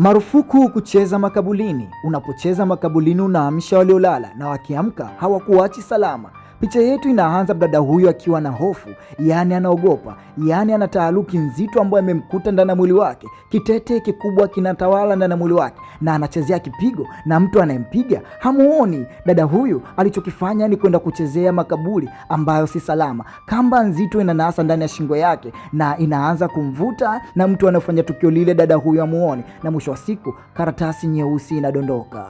Marufuku kucheza makabulini. Unapocheza makabulini unaamsha waliolala, na wakiamka hawakuachi salama. Picha yetu inaanza dada huyu akiwa na hofu, yaani anaogopa, yaani ana taharuki nzito ambayo imemkuta ndani ya mwili wake. Kitete kikubwa kinatawala ndani ya mwili wake na anachezea kipigo, na mtu anayempiga hamuoni. Dada huyu alichokifanya ni kwenda kuchezea makaburi ambayo si salama. Kamba nzito inanasa ndani ya shingo yake na inaanza kumvuta, na mtu anayefanya tukio lile dada huyu hamuoni, na mwisho wa siku karatasi nyeusi inadondoka.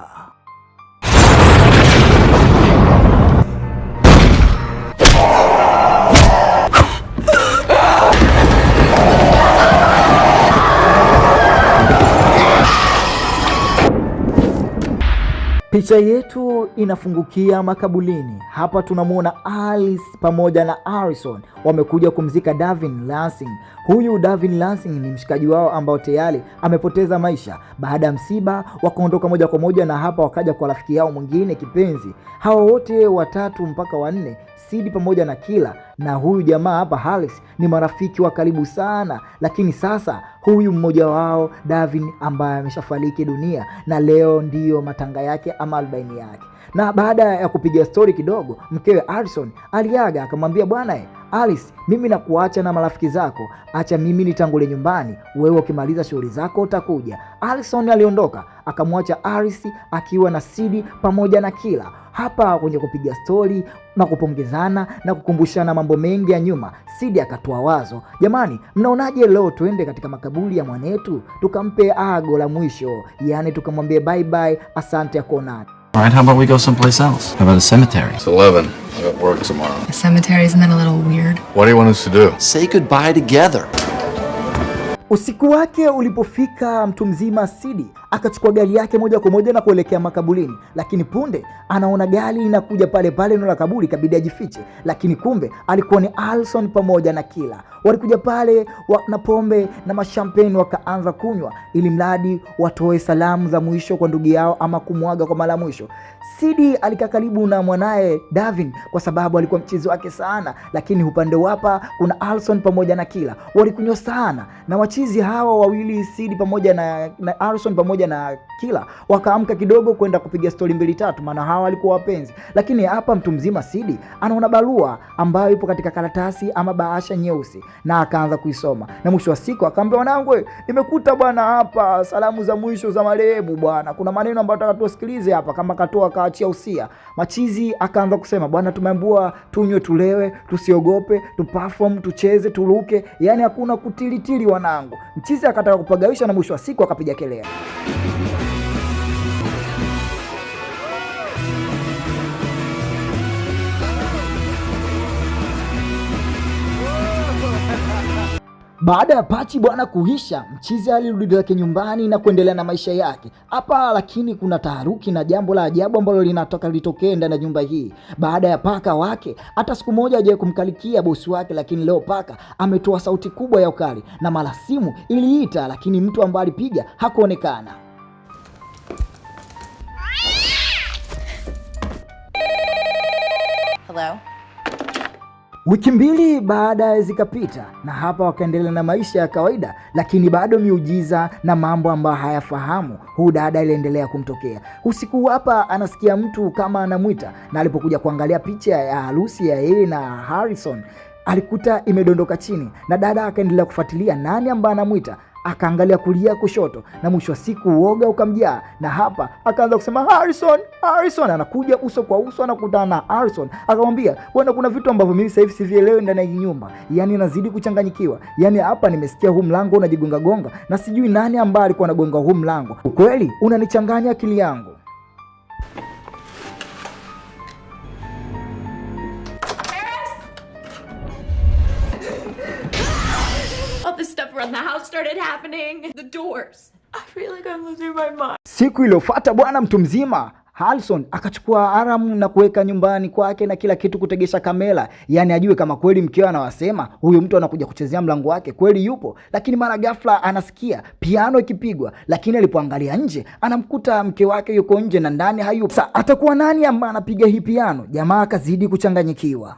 Picha yetu inafungukia makabulini. Hapa tunamwona Alice pamoja na Harrison wamekuja kumzika Davin Lansing. Huyu Davin Lansing ni mshikaji wao ambao tayari amepoteza maisha. Baada ya msiba wakaondoka moja kwa moja, na hapa wakaja kwa rafiki yao mwingine kipenzi. Hawa wote watatu mpaka wanne, Sid pamoja na Kila na huyu jamaa hapa Harris, ni marafiki wa karibu sana. Lakini sasa huyu mmoja wao Davin ambaye ameshafariki dunia, na leo ndiyo matanga yake ama arobaini yake. Na baada ya kupiga story kidogo, mkewe Harrison aliaga akamwambia, bwana Alice, mimi nakuacha na marafiki zako, acha mimi nitangule nyumbani, wewe ukimaliza shughuli zako utakuja. Harrison aliondoka akamwacha Alice akiwa na Sid pamoja na Kila. Hapa kwenye kupiga story na kupongezana na kukumbushana mambo mengi ya nyuma, Sid akatoa wazo, jamani, mnaonaje leo tuende katika makaburi ya mwanetu tukampe ago la mwisho, yaani tukamwambie bye bye, asante ya kuonana. All right, how about we go someplace else? How about a cemetery? It's 11. I got work tomorrow. A cemetery, isn't that a little weird? What do you want us to do? Say goodbye together. Usiku wake ulipofika, mtu mzima Sid akachukua gari yake moja kwa moja na kuelekea makaburini, lakini punde anaona gari inakuja pale pale eneo la kaburi, kabidi ajifiche. Lakini kumbe alikuwa ni Harrison pamoja na Kila. Walikuja pale na pombe na mashampeni wakaanza kunywa, ili mradi watoe salamu za mwisho kwa ndugu yao ama kumwaga kwa mara mwisho. Sid alikaa karibu na mwanae Davin kwa sababu alikuwa mchezo wake sana, lakini upande wapa kuna Harrison pamoja na Kila walikunywa sana, na wachizi hawa wawili Sid pamoja na Harrison pamoja na Kila wakaamka kidogo kwenda kupiga stori mbili tatu, maana hawa walikuwa wapenzi. Lakini hapa mtu mzima Sid anaona barua ambayo ipo katika karatasi ama bahasha nyeusi, na akaanza kuisoma, na mwisho wa siku akaambia, wanangu, nimekuta bwana hapa salamu za mwisho za marehemu bwana, kuna maneno ambayo nataka tusikilize hapa, kama katoa kaachia usia. Machizi akaanza kusema, bwana, tumeambiwa tunywe, tulewe, tusiogope, tuperform, tucheze, turuke, yani hakuna kutilitili wanangu. Mchizi akataka kupagawisha, na mwisho wa siku akapiga kelele. Baada ya pati bwana kuhisha, mchizi alirudi zake nyumbani na kuendelea na maisha yake. Hapa lakini kuna taharuki na jambo la ajabu ambalo linataka litokee ndani ya nyumba hii. Baada ya paka wake hata siku moja hajawahi kumkalikia bosi wake, lakini leo paka ametoa sauti kubwa ya ukali, na mara simu iliita, lakini mtu ambaye alipiga hakuonekana. Hello? Wiki mbili baada zikapita, na hapa wakaendelea na maisha ya kawaida, lakini bado miujiza na mambo ambayo hayafahamu huu dada iliendelea kumtokea. Usiku hapa anasikia mtu kama anamwita, na alipokuja kuangalia picha ya harusi ya yeye na Harrison alikuta imedondoka chini, na dada akaendelea kufuatilia nani ambaye anamwita. Akaangalia kulia kushoto, na mwisho wa siku uoga ukamjaa, na hapa akaanza kusema Harrison, Harrison. Anakuja uso kwa uso, anakutana na Harrison, akamwambia, bwana, kuna vitu ambavyo mimi sasa hivi sivielewi ndani ya nyumba, yani nazidi kuchanganyikiwa. Yani hapa nimesikia huu mlango unajigonga gonga, na sijui nani ambaye alikuwa anagonga huu mlango. Ukweli unanichanganya akili yangu. Around the house started happening. The doors. I feel like I'm losing my mind. Siku iliyofuata bwana, mtu mzima Harrison akachukua haramu na kuweka nyumbani kwake na kila kitu, kutegesha kamera, yani ajue kama kweli mkeo anawasema huyu mtu anakuja kuchezea mlango wake kweli yupo. Lakini mara ghafla anasikia piano ikipigwa, lakini alipoangalia nje anamkuta mke wake yuko nje na ndani hayupo. Sasa atakuwa nani ambaye anapiga hii piano? Jamaa akazidi kuchanganyikiwa.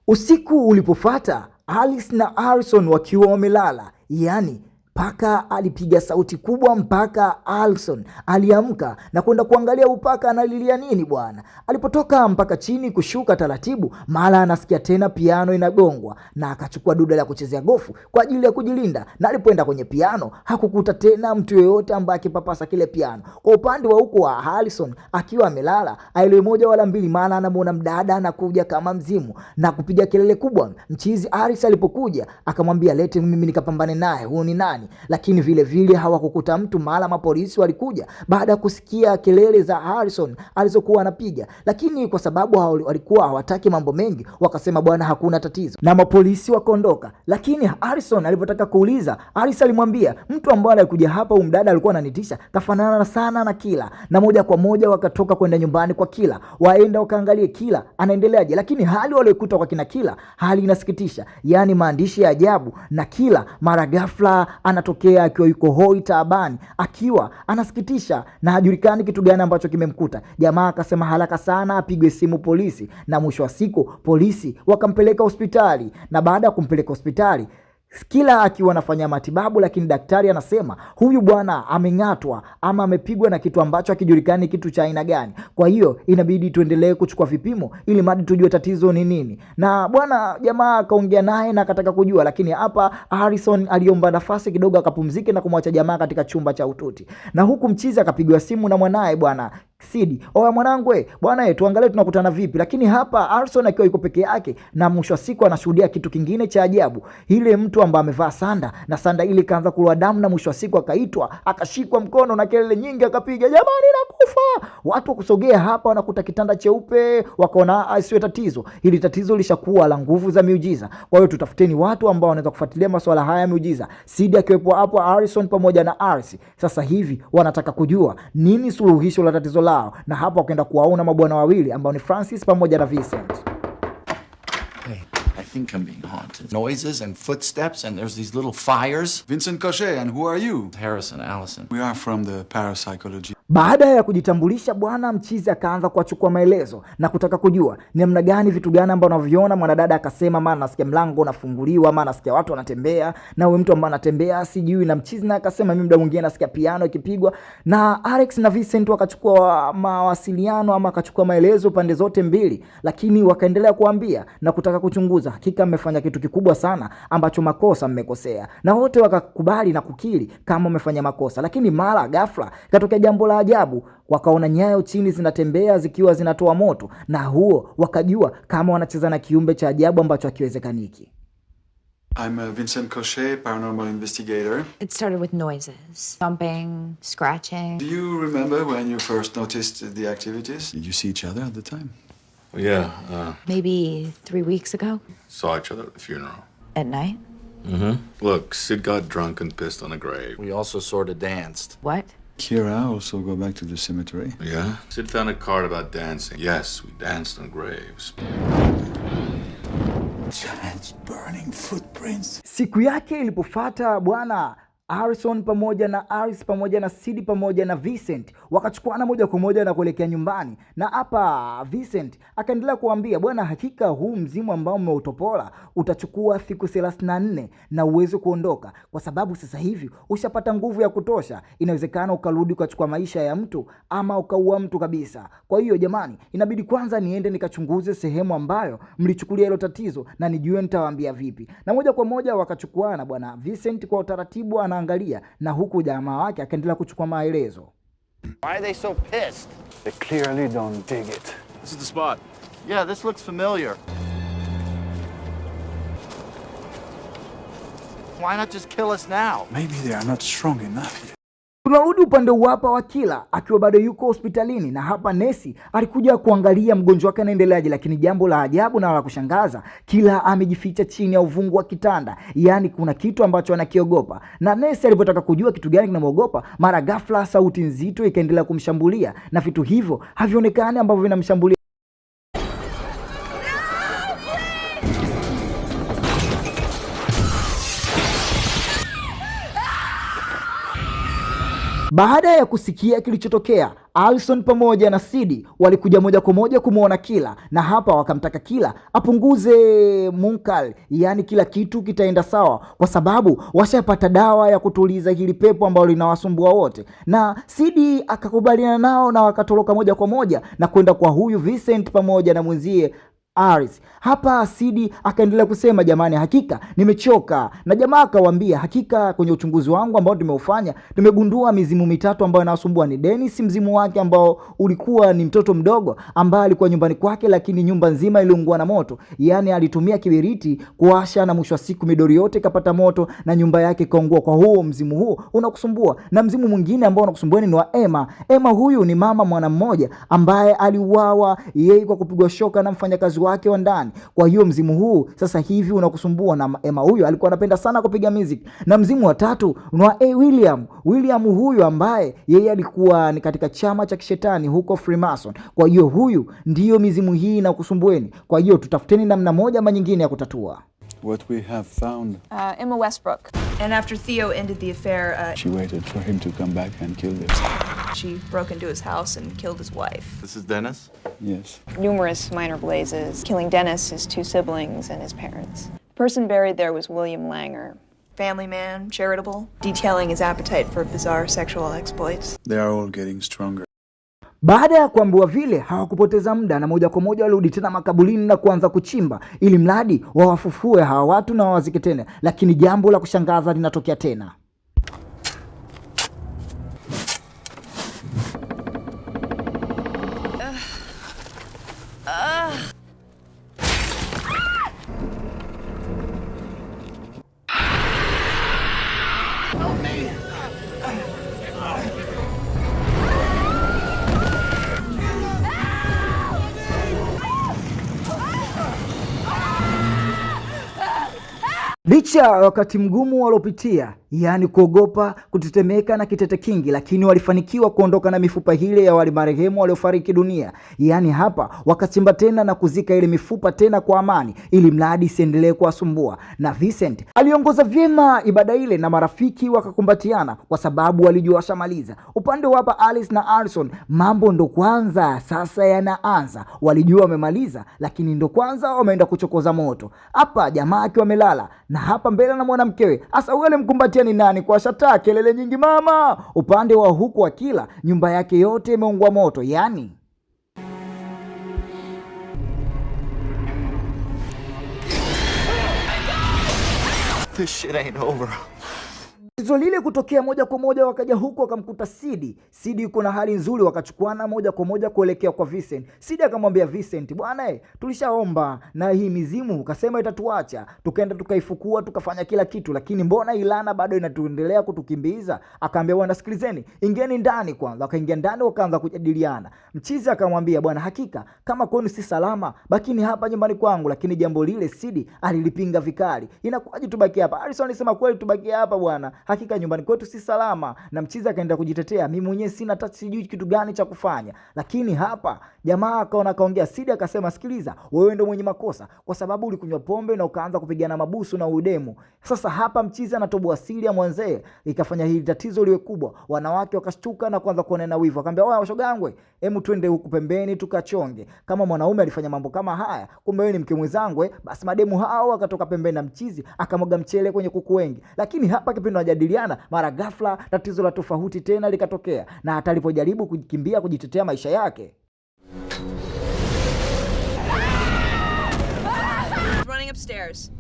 Usiku ulipofuata, Alice na Harrison wakiwa wamelala, yani paka alipiga sauti kubwa mpaka Harrison aliamka na kwenda kuangalia upaka analilia nini bwana. Alipotoka mpaka chini kushuka taratibu, mara anasikia tena piano inagongwa na akachukua duda la kuchezea gofu kwa ajili ya kujilinda, na alipoenda kwenye piano hakukuta tena mtu yeyote ambaye akipapasa kile piano. Kwa upande wa huko wa Harrison akiwa amelala, aelewe moja wala mbili, maana anamuona mdada anakuja kama mzimu na kupiga kelele kubwa. Mchizi Harris alipokuja akamwambia lete mimi nikapambane naye, huyu ni nani? Lakini vile vile hawakukuta mtu, mahala mapolisi walikuja baada ya kusikia kelele za Harrison alizokuwa anapiga, lakini kwa sababu walikuwa hawataki mambo mengi wakasema bwana hakuna tatizo na mapolisi wakaondoka. Lakini Harrison alipotaka kuuliza, Harris alimwambia mtu ambaye alikuja hapa umdada alikuwa ananitisha kafanana sana na Kila, na moja kwa moja wakatoka kwenda nyumbani kwa Kila waenda wakaangalie Kila anaendeleaje. Lakini hali waliokuta kwa kina Kila hali inasikitisha, yani maandishi ya ajabu, na Kila mara ghafla anatokea akiwa yuko hoi taabani, akiwa anasikitisha na hajulikani kitu gani ambacho kimemkuta. Jamaa akasema haraka sana apigwe simu polisi, na mwisho wa siku polisi wakampeleka hospitali, na baada ya kumpeleka hospitali Kila akiwa anafanya matibabu, lakini daktari anasema huyu bwana ameng'atwa ama amepigwa na kitu ambacho hakijulikani kitu cha aina gani. Kwa hiyo inabidi tuendelee kuchukua vipimo ili madi tujue tatizo ni nini. Na bwana jamaa akaongea naye na akataka kujua, lakini hapa Harrison aliomba nafasi kidogo akapumzike na kumwacha jamaa katika chumba cha ututi. Na huku mchizi akapigwa simu na mwanae bwana Sidi. Oya mwanangu bwana tuangalie tunakutana vipi. Lakini hapa Harrison akiwa yuko peke yake, na mwisho wa siku anashuhudia kitu kingine cha ajabu. Ile mtu ambaye amevaa sanda, na sanda ile kaanza kuloa damu, na mwisho wa siku akaitwa, akashikwa mkono na kelele nyingi akapiga jamani nakufa. Watu kusogea hapa wanakuta kitanda cheupe, wakaona asiwe tatizo. Hili tatizo lishakuwa la nguvu za miujiza. Kwa hiyo tutafuteni watu ambao wanaweza kufuatilia masuala haya ya miujiza. Sidi akiwepo hapo, Harrison pamoja na Arsi. Sasa hivi wanataka kujua nini suluhisho la tatizo lao, na hapo wakaenda kuwaona mabwana wawili ambao ni Francis pamoja na Vincent. Hey, I think I'm being haunted. Noises and footsteps and there's these little fires. Vincent Cochet, and who are you? Harrison, Allison. We are from the parapsychology. Baada ya kujitambulisha bwana mchizi akaanza kuachukua maelezo na kutaka kujua ni namna gani vitu gani ambavyo unaviona. Mwanadada akasema maana nasikia mlango unafunguliwa, maana nasikia watu wanatembea, na wewe mtu ambaye anatembea sijui. Na mchizi na akasema mimi muda mwingine nasikia piano ikipigwa. Na Alex na Vincent wakachukua mawasiliano ama akachukua maelezo pande zote mbili, lakini wakaendelea kuambia na kutaka kuchunguza. Hakika mmefanya kitu kikubwa sana ambacho makosa mmekosea, na wote wakakubali na kukiri kama mmefanya makosa. Lakini mara ghafla katokea jambo la ajabu, wakaona nyayo chini zinatembea zikiwa zinatoa moto, na huo wakajua kama wanacheza na kiumbe cha ajabu ambacho hakiwezekaniki. I'm Vincent Cochet, paranormal investigator. It started with noises, thumping, scratching. Do you remember when you first noticed the activities? Did you see each other at the time? Yeah, Maybe 3 weeks ago saw each other at the funeral. at night. Look, Sid got drunk and pissed on a grave. We also sort of danced. What? Kira also go back to the cemetery. Yeah? Sid found a card about dancing. Yes, we danced on graves. Giant burning footprints. Siku yake ilipofuata bwana Harrison pamoja na Aris pamoja na Sidi pamoja na Vincent wakachukuana moja kwa moja na kuelekea nyumbani. Na hapa Vincent akaendelea kuambia bwana, hakika huu mzimu ambao mmeutopola utachukua siku 34 na uweze kuondoka, kwa sababu sasa hivi ushapata nguvu ya kutosha. Inawezekana ukarudi ukachukua maisha ya mtu ama ukaua mtu kabisa. Kwa hiyo jamani, inabidi kwanza niende nikachunguze sehemu ambayo mlichukulia hilo tatizo na nijue nitawaambia vipi. Na moja kwa moja wakachukuana bwana. Vincent kwa utaratibu anaangalia, na huku jamaa wake akaendelea kuchukua maelezo. Why are they so pissed? They clearly don't dig it. This is the spot. Yeah, this looks familiar. Why not just kill us now? Maybe they are not strong enough yet. Tunarudi upande uwapa wa Kila akiwa bado yuko hospitalini, na hapa nesi alikuja kuangalia mgonjwa wake anaendeleaje. Lakini jambo la ajabu na la kushangaza, Kila amejificha chini ya uvungu wa kitanda, yani kuna kitu ambacho anakiogopa. Na nesi alipotaka kujua kitu gani kinamwogopa, mara ghafla sauti nzito ikaendelea kumshambulia, na vitu hivyo havionekani ambavyo vinamshambulia. Baada ya kusikia kilichotokea, Alison pamoja na Sidi walikuja moja kwa moja kumuona Kila, na hapa wakamtaka Kila apunguze munkar, yani kila kitu kitaenda sawa kwa sababu washapata dawa ya kutuliza hili pepo ambalo linawasumbua wote. Na Sidi akakubaliana nao na wakatoroka moja kwa moja na kwenda kwa huyu Vincent pamoja na mwenzie Aris. Hapa Sidi akaendelea kusema, jamani, hakika nimechoka. Na jamaa akawaambia, hakika kwenye uchunguzi wangu ambao tumeufanya tumegundua mizimu mitatu ambayo inasumbua. Ni Dennis, mzimu wake ambao ulikuwa ni mtoto mdogo ambaye alikuwa nyumbani kwake, lakini nyumba nzima iliungua na moto. Yaani alitumia kibiriti kuwasha na mwisho wa siku midori yote ikapata moto na nyumba yake kaungua. Kwa huo mzimu huu unakusumbua. Na mzimu mwingine ambao unakusumbua ni wa Emma. Emma huyu ni mama mwana mmoja ambaye aliuawa yeye kwa kupigwa shoka na mfanyakazi wake wa ndani. Kwa hiyo mzimu huu sasa hivi unakusumbua, na Emma huyu alikuwa anapenda sana kupiga music. Na mzimu wa tatu ni wa William huyu ambaye yeye alikuwa ni katika chama cha kishetani huko Freemason. Kwa hiyo huyu ndiyo mizimu hii na kusumbueni. Kwa hiyo tutafuteni namna moja ama nyingine ya kutatua. What we have found. Emma Westbrook. And after Theo ended the affair, She waited for him to come back and kill him. she broke into his house and killed his wife. This is Dennis? Yes. Numerous minor blazes, killing Dennis, his two siblings, and his parents. The person buried there was William Langer. Family man, charitable, detailing his appetite for bizarre sexual exploits. They are all getting stronger. Baada ya kuambiwa vile, hawakupoteza muda na moja kwa moja walirudi tena makabulini na kuanza kuchimba ili mradi wawafufue hawa watu na wawazike tena. Lakini jambo la kushangaza linatokea tena. Licha ya wakati mgumu waliopitia, yani kuogopa, kutetemeka na kitete kingi, lakini walifanikiwa kuondoka na mifupa hile ya wale marehemu waliofariki dunia. Yani hapa wakachimba tena na kuzika ile mifupa tena kwa amani, ili mradi isiendelee kuwasumbua. Na Vincent aliongoza vyema ibada ile na marafiki wakakumbatiana kwa sababu walijua washamaliza. Upande wa hapa Alice na Alison, mambo ndo kwanza sasa yanaanza. Walijua wamemaliza, lakini ndo kwanza wameenda kuchokoza moto. Hapa jamaa akiwa amelala na hapa mbele na mwanamkewe. Asa wale mkumbatia ni nani kwa shata kelele nyingi mama. Upande wa huku wa Kila, nyumba yake yote imeungua moto. Yani This shit ain't over. tatizo lile kutokea moja kwa moja wakaja huko wakamkuta Sidi. Sidi yuko na hali nzuri, wakachukuana moja kwa moja kuelekea kwa Vincent. Sidi akamwambia Vincent, bwana tulishaomba na hii mizimu ukasema itatuacha. Tukaenda tukaifukua tukafanya kila kitu, lakini mbona ilana bado inatuendelea kutukimbiza? Akaambia bwana sikilizeni, ingeni ndani kwanza. Wakaingia ndani wakaanza kujadiliana. Mchizi akamwambia bwana hakika kama kwenu si salama, bakini hapa nyumbani kwangu. Lakini jambo lile Sidi alilipinga vikali. Inakuwaje tubaki hapa? Alison alisema kweli tubaki hapa bwana. Hakika nyumbani kwetu si salama. Na mchizi akaenda kujitetea, mimi mwenyewe sina touch, sijui kitu gani cha kufanya. Lakini hapa jamaa akaona kaongea. Sidi akasema sikiliza, wewe ndio mwenye makosa kwa sababu ulikunywa pombe na ukaanza kupigana mabusu na udemu. Sasa hapa mchizi anatoboa siri ya mwanzee, ikafanya hili tatizo liwe kubwa. Wanawake wakashtuka na kuanza kuonana wivu. Akamwambia wewe shogangu, hebu twende huku pembeni tukachonge. Kama mwanaume alifanya mambo kama haya, kumbe wewe ni mke mwenzangu. Basi mademu hao wakatoka pembeni na mchizi akamwaga mchele kwenye kuku wengi. Lakini hapa kipindi wanajadiliana, mara ghafla tatizo la tofauti tena likatokea, na hata alipojaribu kukimbia kujitetea maisha yake, Running upstairs.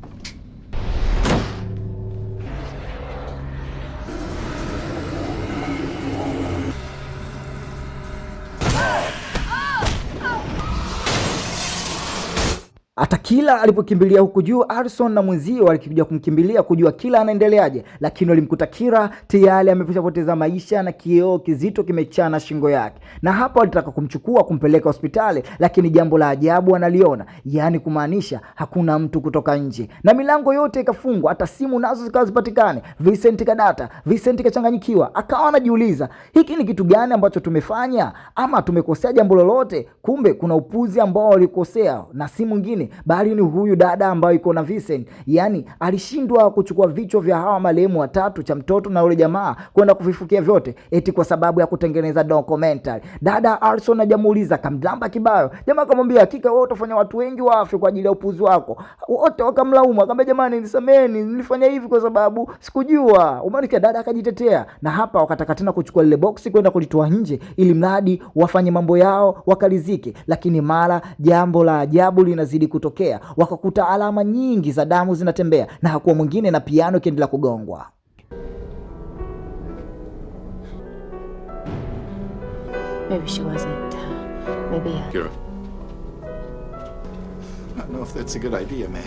hata Kila alipokimbilia huku juu, Alison na mwenzie walikuja kumkimbilia kujua Kila anaendeleaje. Lakini walimkuta Kila tayari amepoteza maisha na kioo kizito kimechana shingo yake. Na hapa walitaka kumchukua kumpeleka hospitali, lakini jambo la ajabu analiona, yani kumaanisha hakuna mtu kutoka nje na milango yote ikafungwa, hata simu nazo zikawa zipatikane. Vincent kadata, Vincent kachanganyikiwa, akawa anajiuliza hiki ni kitu gani ambacho tumefanya, ama tumekosea jambo lolote? Kumbe kuna upuzi ambao walikosea, na si mwingine mwingine bali ni huyu dada ambaye iko na Vincent. Yani alishindwa kuchukua vichwa vya hawa marehemu watatu, cha mtoto na yule jamaa, kwenda kuvifukia vyote eti kwa sababu ya kutengeneza documentary. Dada Alison hajamuuliza, kamdamba kibayo. Jamaa akamwambia, hakika wewe utafanya watu wengi wafe kwa ajili ya upuzi wako. Wote wakamlaumu, akamwambia, jamani nisameni, nilifanya hivi kwa sababu sikujua. Umeona, dada akajitetea, na hapa wakataka tena kuchukua lile boksi kwenda kulitoa nje ili mradi wafanye mambo yao wakalizike. Lakini mara jambo la ajabu linazidi kutokea. Wakakuta alama nyingi za damu zinatembea na hakuwa mwingine na piano ikiendelea kugongwa. Maybe she wasn't. Maybe. Kira. I don't know if that's a good idea, man.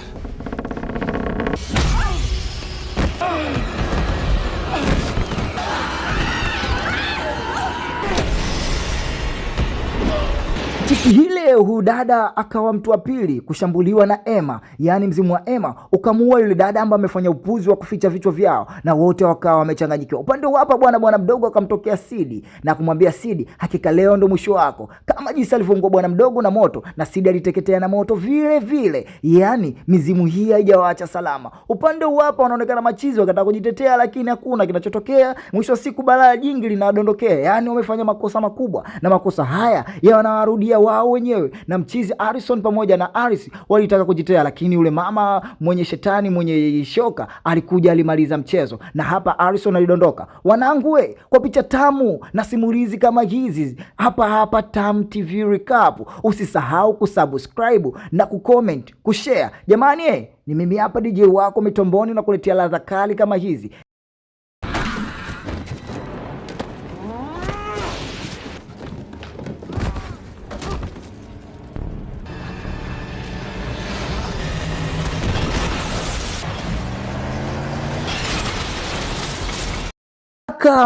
Tiki hile huyu dada akawa mtu wa pili kushambuliwa na Emma. Yani mzimu wa Emma ukamuua yule dada ambaye amefanya upuzi wa kuficha vichwa vyao, na wote wakawa wamechanganyikiwa. Upande hapa bwana mdogo akamtokea Sidi na kumwambia Sidi, hakika leo ndo mwisho wako. Kama jinsi alivyoungua bwana mdogo na moto, na Sidi aliteketea na moto vile vile. Yani mizimu hii haijawaacha salama. Upande hapa wanaonekana machizi wakataka kujitetea, lakini hakuna kinachotokea. Mwisho wa siku balaa jingi linadondokea. Yani wamefanya makosa makubwa, na makosa haya yanawarudia wao wenyewe. Na mchizi Harrison pamoja na Aris walitaka kujitetea, lakini yule mama mwenye shetani mwenye shoka alikuja, alimaliza mchezo, na hapa Harrison alidondoka. Wanangu kwa picha tamu na simulizi kama hizi hapa Tam TV Recap, usisahau kusubscribe na kucomment, kushare. Jamani ni mimi hapa DJ wako mitomboni na kuletea ladha kali kama hizi.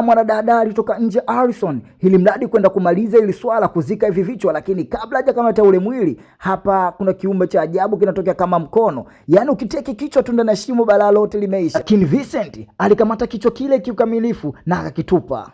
Mwanadada alitoka nje Harrison ili mradi kwenda kumaliza ili swala kuzika hivi vichwa, lakini kabla hajakamata ule mwili, hapa kuna kiumbe cha ajabu kinatokea kama mkono. Yani ukiteki kichwa tu ndani ya shimo balaa lote limeisha. Lakini Vincent alikamata kichwa kile kiukamilifu na akakitupa.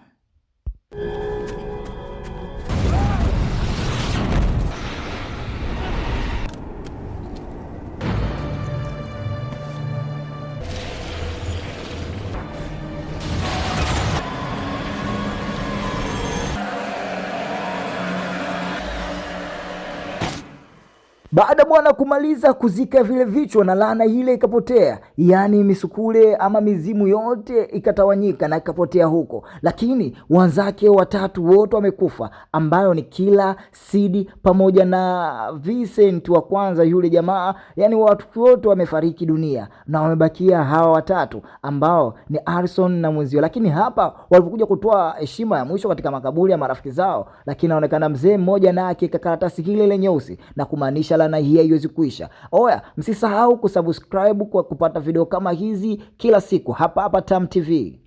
Baada bwana kumaliza kuzika vile vichwa na laana ile ikapotea, yani misukule ama mizimu yote ikatawanyika na ikapotea huko. Lakini wenzake watatu wote wamekufa, ambayo ni Kila, Sidi pamoja na Vincent wa kwanza yule jamaa. Yani watu wote wamefariki dunia na wamebakia hawa watatu ambao ni Harrison na mwenzio. Lakini hapa walipokuja kutoa heshima ya mwisho katika makaburi ya marafiki zao, lakini inaonekana mzee mmoja na akika karatasi hile ile nyeusi, na kumaanisha laana hii haiwezi kuisha. Oya, msisahau kusubscribe kwa kupata video kama hizi kila siku hapa Tam TV.